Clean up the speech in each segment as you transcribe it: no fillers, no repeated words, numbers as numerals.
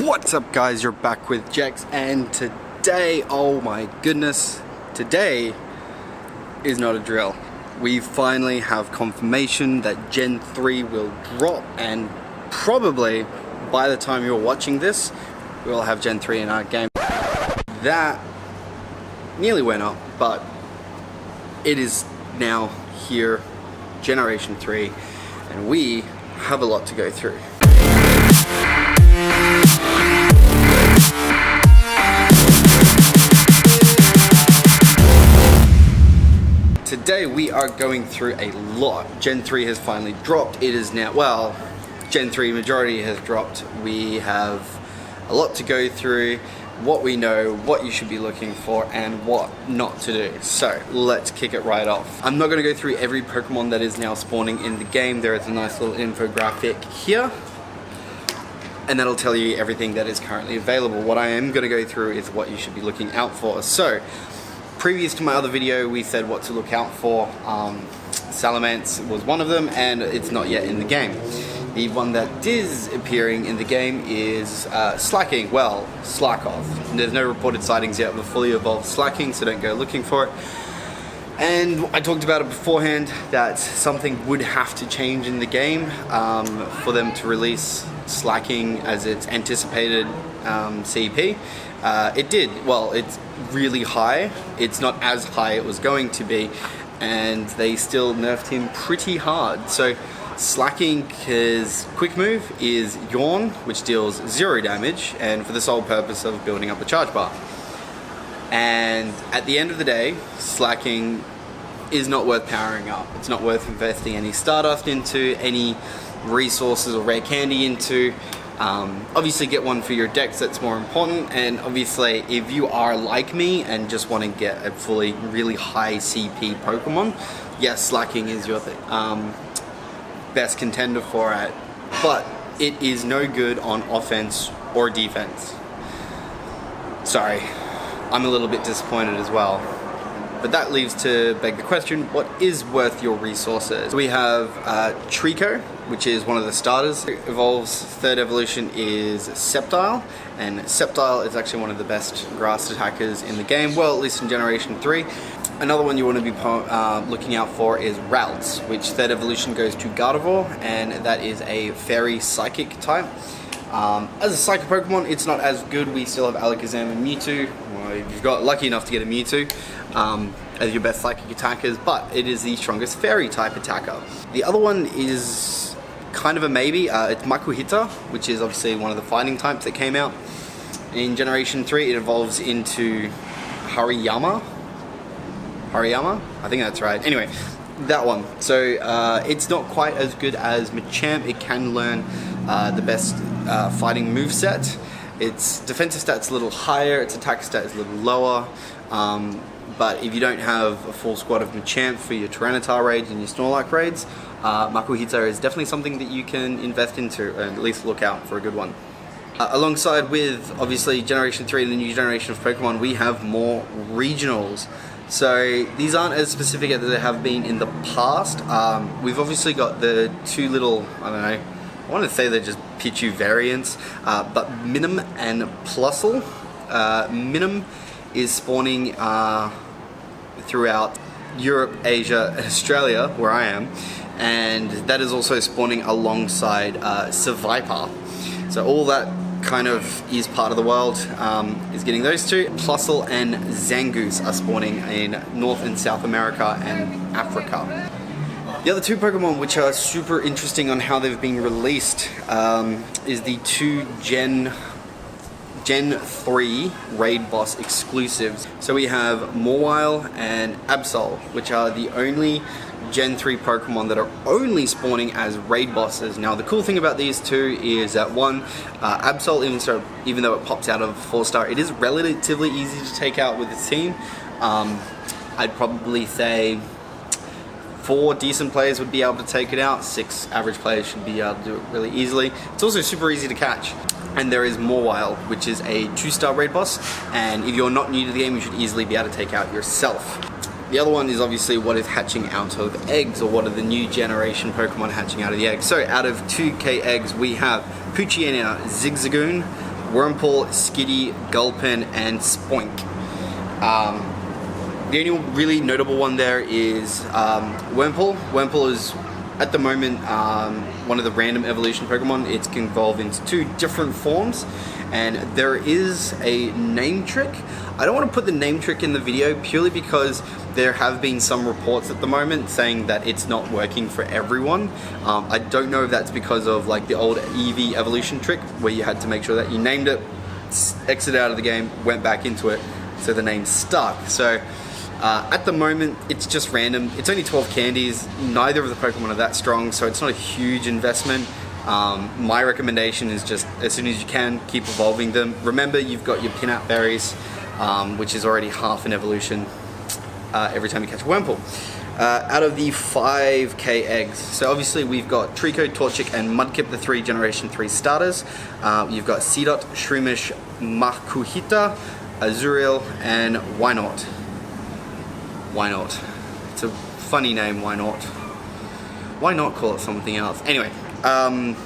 What's up guys, you're back with Jex, and today, oh my goodness, today is not a drill. We finally have confirmation that Gen 3 will drop, and probably by the time you're watching this, we'll have Gen 3 in our game. That nearly went up, but it is now here, Generation 3, and we have a lot to go through. Today we are going through a lot. Gen 3 has finally dropped. It is now, well, Gen 3 majority has dropped. We have a lot to go through, what we know, what you should be looking for, and what not to do. So let's kick it right off. I'm not going to go through every Pokemon that is now spawning in the game. There is a nice little infographic here, and that'll tell you everything that is currently available. What I am going to go through is what you should be looking out for. So previous to my other video, we said what to look out for. Salamence was one of them, and it's not yet in the game. The one that is appearing in the game is Slacking, well, Slakoth. There's no reported sightings yet of a fully evolved Slacking, so don't go looking for it. And I talked about it beforehand, that something would have to change in the game for them to release Slacking as its anticipated CP. It did. Well, it's really high. It's not as high it was going to be, and they still nerfed him pretty hard. So Slacking, his quick move is Yawn, which deals 0 damage, and for the sole purpose of building up a charge bar. And at the end of the day, Slacking is not worth powering up. It's not worth investing any Stardust into, any resources or rare candy into. Obviously get one for your decks, that's more important, and obviously if you are like me and just want to get a fully really high CP Pokemon, yes, Slacking is your best contender for it, but it is no good on offense or defense. Sorry, I'm a little bit disappointed as well. But that leaves to beg the question, what is worth your resources? We have Treecko, which is one of the starters. Evolve's third evolution is Sceptile, and Sceptile is actually one of the best grass attackers in the game, well, at least in Generation 3. Another one you want to be looking out for is Ralts, which third evolution goes to Gardevoir, and that is a fairy psychic type. As a psychic Pokemon, it's not as good. We still have Alakazam and Mewtwo. Well, if you've got lucky enough to get a Mewtwo as your best psychic attackers, but it is the strongest fairy type attacker. The other one is kind of a maybe. It's Makuhita, which is obviously one of the fighting types that came out. In Generation 3, it evolves into Hariyama? I think that's right. Anyway, that one. So it's not quite as good as Machamp. It can learn the best fighting moveset. Its defensive stat's a little higher, its attack stat is a little lower. But if you don't have a full squad of Machamp for your Tyranitar raids and your Snorlax raids, Makuhita is definitely something that you can invest into, and at least look out for a good one. Alongside with, obviously, Generation 3 and the new generation of Pokemon, we have more regionals. So these aren't as specific as they have been in the past. We've obviously got the two little, I don't know, I want to say they're just Pichu variants, but Minun and Plusle. Minun is spawning throughout Europe, Asia, and Australia, where I am, and that is also spawning alongside Seviper. So all that kind of is part of the world, is getting those two. Plusle and Zangoose are spawning in North and South America and Africa. The other two Pokemon which are super interesting on how they've been released is the two Gen 3 Raid Boss exclusives. So we have Mawile and Absol, which are the only Gen 3 Pokemon that are only spawning as Raid Bosses. Now the cool thing about these two is that one, Absol, even though it pops out of 4-star, it is relatively easy to take out with its team. I'd probably say 4 decent players would be able to take it out. 6 average players should be able to do it really easily. It's also super easy to catch. And there is Mawile, which is a 2-star raid boss, and if you're not new to the game, you should easily be able to take out yourself. The other one is obviously what is hatching out of eggs, or what are the new generation Pokemon hatching out of the eggs. So out of 2K eggs, we have Poochyena Zigzagoon, Wurmple, Skitty, Gulpin, and Spoink. The only really notable one there is Wurmple. Wurmple is, at the moment, one of the random evolution Pokemon. It can evolve into 2 different forms, and there is a name trick. I don't want to put the name trick in the video purely because there have been some reports at the moment saying that it's not working for everyone. I don't know if that's because of like the old Eevee evolution trick where you had to make sure that you named it, exited out of the game, went back into it, so the name stuck. So at the moment, it's just random. It's only 12 candies. Neither of the Pokemon are that strong, so it's not a huge investment. My recommendation is just, as soon as you can, keep evolving them. Remember, you've got your Pinap Berries, which is already half an evolution every time you catch a Wurmple. Out of the 5k eggs, so obviously we've got Trico, Torchic, and Mudkip, the 3 Generation 3 starters. You've got Seedot, Shroomish, Makuhita, Azurill, and Wynot. Wynot. It's a funny name, Wynot. Why not call it something else? Anyway, out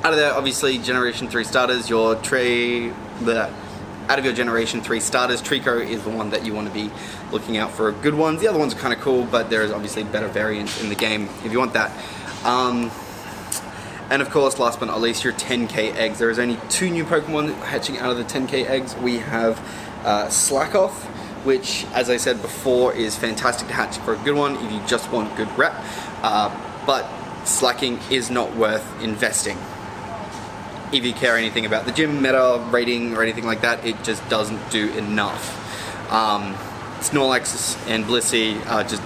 of there, obviously, Generation 3 starters, out of your Generation 3 starters, Trico is the one that you want to be looking out for good ones. The other ones are kind of cool, but there is obviously better variants in the game if you want that. And of course, last but not least, your 10k eggs. There is only 2 new Pokemon hatching out of the 10k eggs. We have Slackoth, which, as I said before, is fantastic to hatch for a good one if you just want good rep. But slacking is not worth investing. If you care anything about the gym meta rating or anything like that, it just doesn't do enough. Snorlax and Blissey are just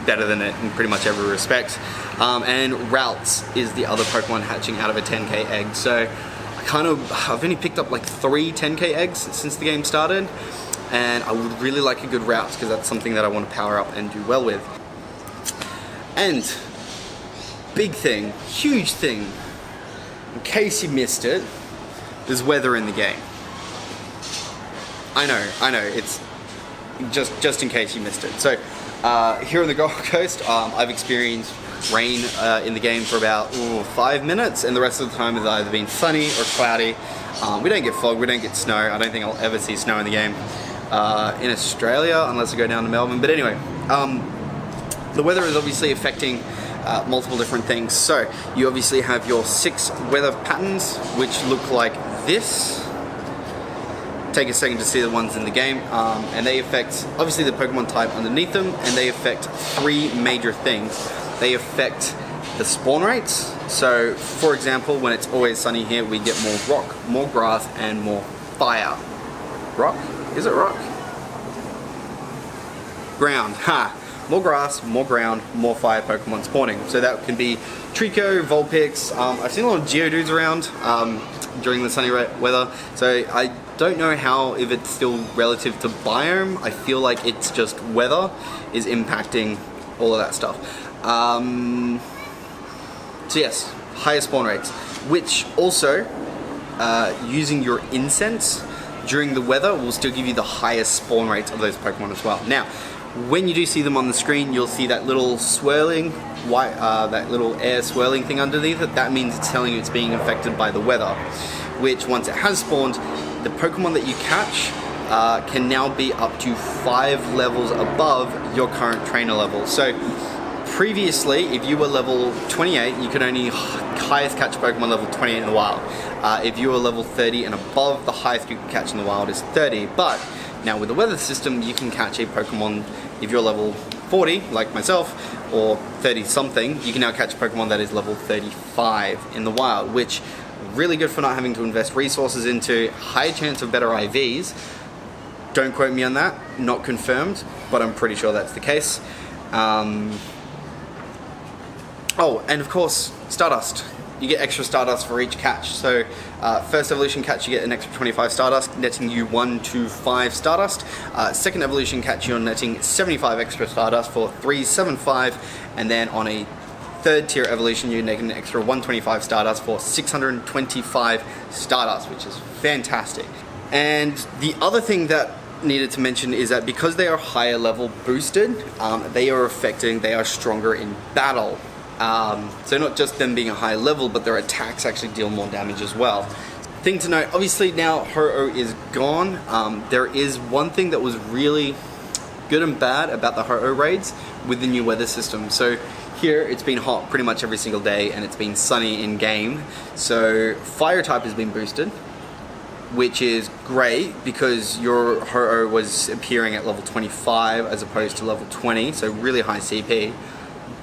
better than it in pretty much every respect. And Ralts is the other Pokemon hatching out of a 10k egg. So I've only picked up like 3 10k eggs since the game started, and I would really like a good Ralts because that's something that I want to power up and do well with. And big thing, huge thing, in case you missed it, there's weather in the game. I know, it's just in case you missed it. So here on the Gold Coast, I've experienced rain in the game for about 5 minutes, and the rest of the time has either been sunny or cloudy. We don't get fog, we don't get snow. I don't think I'll ever see snow in the game in Australia unless I go down to Melbourne. But anyway, the weather is obviously affecting multiple different things. So you obviously have your 6 weather patterns, which look like this. Take a second to see the ones in the game, and they affect obviously the Pokemon type underneath them, and they affect 3 major things. They affect the spawn rates. So for example, when it's always sunny here, we get more rock, more grass, and more fire. Rock? Is it rock? Ground. Ha! More grass, more ground, more fire Pokemon spawning. So that can be Trico, Vulpix. I've seen a lot of Geodudes around during the sunny weather. So I don't know if it's still relative to biome. I feel like it's just weather is impacting all of that stuff. So yes, higher spawn rates, which also using your incense during the weather will still give you the highest spawn rates of those Pokemon as well. Now, when you do see them on the screen, you'll see that little swirling, that little air swirling thing underneath it. That means it's telling you it's being affected by the weather, which once it has spawned, the Pokemon that you catch can now be up to 5 levels above your current trainer level. So previously, if you were level 28, you could only highest catch Pokemon level 28 in the wild. If you were level 30 and above, the highest you could catch in the wild is 30. But now with the weather system, you can catch a Pokemon, if you're level 40, like myself, or 30 something, you can now catch a Pokemon that is level 35 in the wild, which really good for not having to invest resources into, higher chance of better IVs. Don't quote me on that, not confirmed, but I'm pretty sure that's the case. Oh, and of course, Stardust. You get extra Stardust for each catch. So first evolution catch, you get an extra 25 Stardust, netting you 1 to 5 Stardust. Second evolution catch, you're netting 75 extra Stardust for 375. And then on a third tier evolution, you're netting an extra 125 Stardust for 625 Stardust, which is fantastic. And the other thing that needed to mention is that because they are higher level boosted, they are stronger in battle. So not just them being a high level, but their attacks actually deal more damage as well. thing to note, obviously now Ho-Oh is gone. There is one thing that was really good and bad about the Ho-Oh raids with the new weather system. So here it's been hot pretty much every single day and it's been sunny in game. So fire type has been boosted, which is great because your Ho-Oh was appearing at level 25 as opposed to level 20, so really high CP.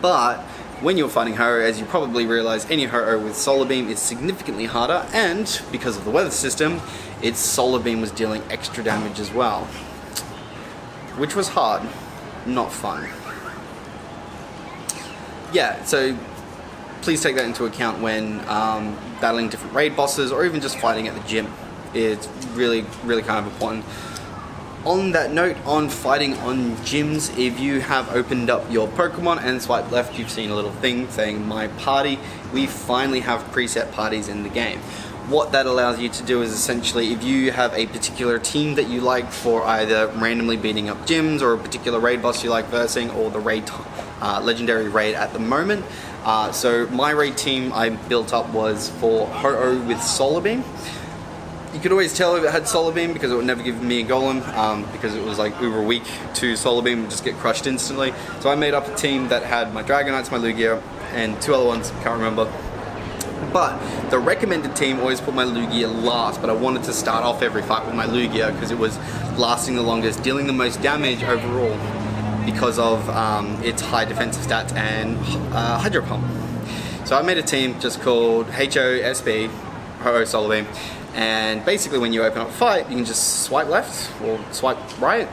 But when you're fighting Ho-Oh, as you probably realize, any Ho-Oh with Solar Beam is significantly harder, and because of the weather system, its Solar Beam was dealing extra damage as well. Which was hard, not fun. Yeah, so please take that into account when battling different raid bosses or even just fighting at the gym. It's really, really kind of important. On that note, on fighting on gyms, if you have opened up your Pokemon and swipe left, you've seen a little thing saying My Party. We finally have preset parties in the game. What that allows you to do is essentially, if you have a particular team that you like for either randomly beating up gyms or a particular raid boss you like versing, or the raid legendary raid at the moment. So my raid team I built up was for Ho-Oh with Solar Beam. You could always tell if it had Solar Beam because it would never give me a Golem, because it was like uber weak to Solar Beam and just get crushed instantly. So I made up a team that had my Dragonites, my Lugia, and two other ones, can't remember. But the recommended team always put my Lugia last, but I wanted to start off every fight with my Lugia because it was lasting the longest, dealing the most damage overall because of its high defensive stats and Hydro Pump. So I made a team just called HOSB, Ho-Oh Solar Beam. And basically when you open up a fight, you can just swipe left or swipe right.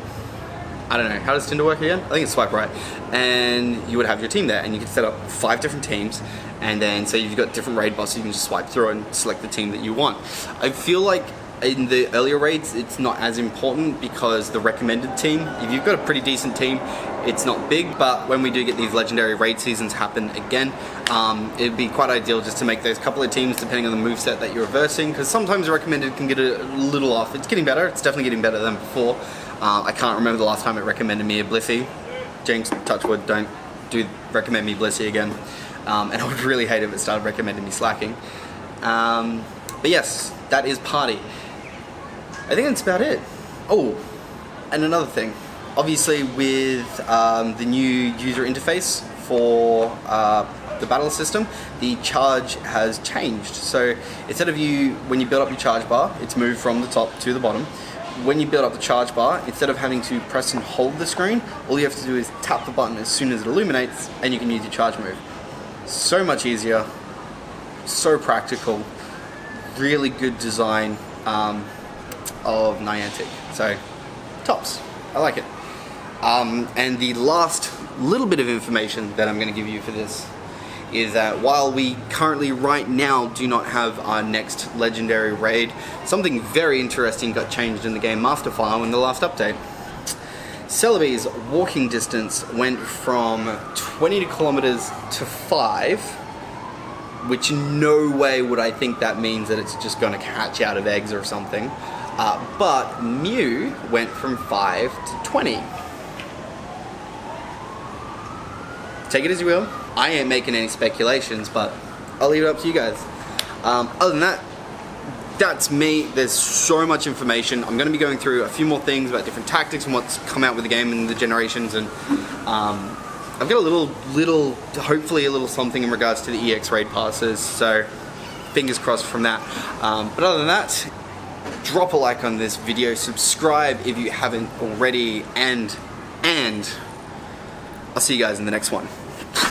I don't know, how does Tinder work again? I think it's swipe right. And you would have your team there and you can set up 5 different teams, and then say you've got different raid bosses, you can just swipe through and select the team that you want. I feel like in the earlier raids it's not as important because the recommended team, if you've got a pretty decent team, it's not big, but when we do get these legendary raid seasons happen again, it'd be quite ideal just to make those couple of teams depending on the moveset that you're versing, because sometimes the recommended can get a little off. It's getting better, it's definitely getting better than before. I can't remember the last time it recommended me a Blissey. Jinx, touchwood, don't recommend me Blissey again. And I would really hate if it started recommending me Slacking. But yes, that is Party. I think that's about it. Oh, and another thing. Obviously with the new user interface for the battle system, the charge has changed. So instead of when you build up your charge bar, it's moved from the top to the bottom. When you build up the charge bar, instead of having to press and hold the screen, all you have to do is tap the button as soon as it illuminates and you can use your charge move. So much easier, so practical, really good design of Niantic. So, tops. I like it. And the last little bit of information that I'm going to give you for this is that while we currently right now do not have our next legendary raid, something very interesting got changed in the game Master File in the last update. Celebi's walking distance went from 20 kilometers to 5, which in no way would I think that means that it's just going to hatch out of eggs or something. But Mew went from 5 to 20. Take it as you will. I ain't making any speculations, but I'll leave it up to you guys. Other than that, that's me. There's so much information. I'm going to be going through a few more things about different tactics and what's come out with the game and the generations, and I've got a little, hopefully a little something in regards to the EX raid passes, so fingers crossed from that. But other than that, drop a like on this video, subscribe if you haven't already, and I'll see you guys in the next one.